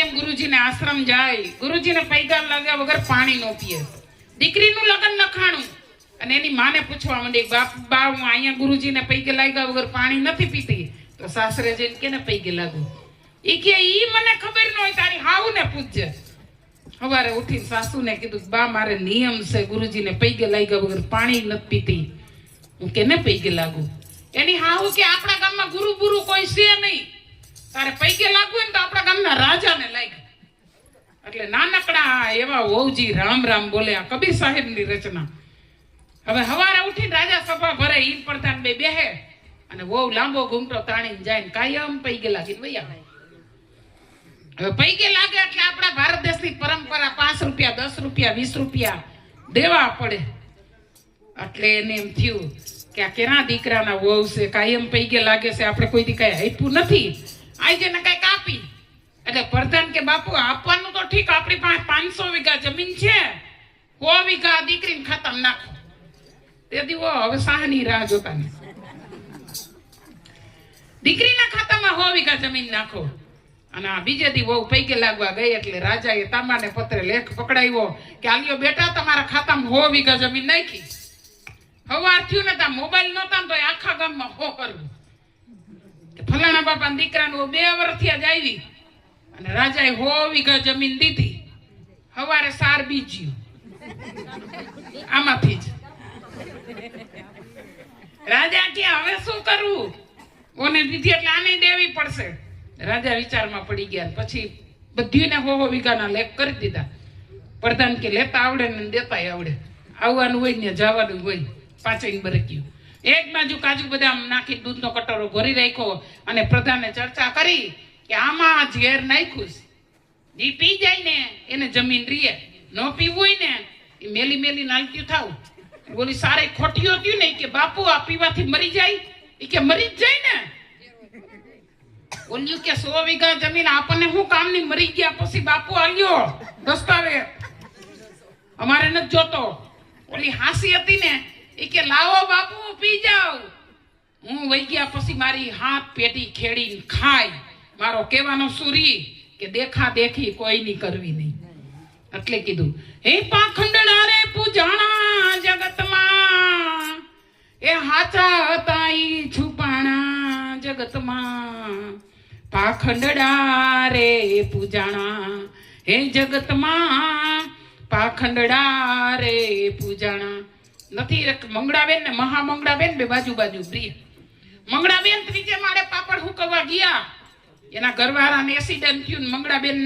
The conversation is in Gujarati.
એમ ગુરુજીને આશ્રમ જાય, ગુરુજીને પૈગા લાગ્યા વગર પાણી નો પીએ. દીકરીનું લગ્ન નખાણું અને એની માને પૂછવા માંડી, બા હું અહીંયા ગુરુજીને પૈગે લાગ્યા વગર પાણી નથી પીતી. તો સાસરે જઈને કેને પૈગે લાગુ? ઈ કે ઈ મને ખબર ન હોય, તારી હાઉને પૂછજે. સવારે ઉઠીને સાસુને કીધું, બા મારે નિયમ છે, ગુરુજીને પૈગે લાગ્યા વગર પાણી નથી પીતી, હું કેને પૈગે લાગુ? એની હાઉ કે આપણા ગામમાં ગુરુ બુરુ કોઈ છે નહીં, તારે પૈગે લાગવું ને તો આપણા ગામના રાજાને લાગ. એટલે નાનકડા એવા વહુજી રામ રામ બોલે. આ કબીર સાહેબની રચના. હવે સવારે ઉઠીને રાજા સભા ભરે, ઈન પ્રધાન બે બેહે અને વહુ લાંબો ઘૂંટો તાણીને જાય ને કાયમ પૈગે લાગીને વૈયા. હવે પૈગે લાગે એટલે આપણા ભારત દેશની પરંપરા 5 રૂપિયા 10 રૂપિયા 20 રૂપિયા દેવા પડે. એટલે એને એમ થયું કે આ કેના દીકરાના વહુ છે, કાયમ પૈગે લાગે છે, આપણે કોઈ દી કઈ આપ્યું નથી, આજે ને કઈ કાપી. એટલે પ્રધાન કે બાપુ આપવાનું તો ઠીક, આપણી પાસે 500 વીઘા જમીન છે, 100 વીઘા દીકરીને ખાતામાં નાખો. તે દીવો હવે સાહની રાહ જોતા ને દીકરીના ખાતામાં 100 વીઘા જમીન નાખો. અને આ બીજે દી વહુ પૈગે લાગવા ગઈ એટલે રાજાએ તાંબાને પત્રે લેખ પકડાવ્યો કે આલ્યો બેટા, તમારા ખાતામાં 100 વીઘા જમીન નાખી. હવાર થયું ને ત્યાં મોબાઈલ નહોતા ને તો આખા ગામમાં હો કરવું. ફલાણા બાપા દીકરાનું 2 વર્ષથી જ આવી અને રાજાએ 100 વીઘા જમીન દીધી. હવારે સાર બીજ્યું આમાંથી જ. રાજા કે હવે શું કરવું? ઓને દીધી એટલે આને દેવી પડશે. રાજા વિચારમાં પડી ગયા. પછી બધીને 100 વીઘાના લેખ કરી દીધા. પ્રધાન કે લેતા આવડે ને દેતાય આવડે, આવવાનું હોય ને જવાનું હોય. 5 બરક્યું. એક બાજુ કાજુ બદામ નાખી દૂધનો કટોરો ભરી રાખ્યો અને પ્રધાને ચર્ચા કરી કે આમાં ઝેર નાખ્યું છે, ઈ પી જાય ને એને જમીન રીએ, ન પીવું હોય ને એ મેલી મેલી નાલક્યું થાવ. બોલી સારે ખોટીઓ થયું ને કે બાપુ આ પીવાથી મરી જાય? એ કે મરી જ જાય ને. બોલ્યું કે 100 વીઘા જમીન આપણને શું કામની, મરી ગયા પછી બાપુ આલ્યો દસ્તાવેજ, અમારે નથી જોતો. ઓલી હાસી હતી ને એ કે લાવો બાપુ પી જાવ, હું વહી ગયા પછી મારી હાથ પેટી ખેડીને ખાય. મારો કહેવાનો સુરી કે દેખા દેખી કોઈ ની કરવી નહીં. એટલે કીધું, હે પાખંડડા રે પૂજાણા જગતમાં, એ હાચા હતા ઈ છુપાણા જગતમાં. પાખંડડા રે પૂજાણા હે જગતમાં, પાખંડડા રે પૂજાણા. નથી મંગળાબેન ને મહામંગળાબેન બે બાજુ બાજુ પ્રિય. મંગળાબેન ત્રીજે માળે પાપડ હુકવવા ગયા, એના ઘરવાળાને એક્સિડન્ટ થયું. મંગળાબેન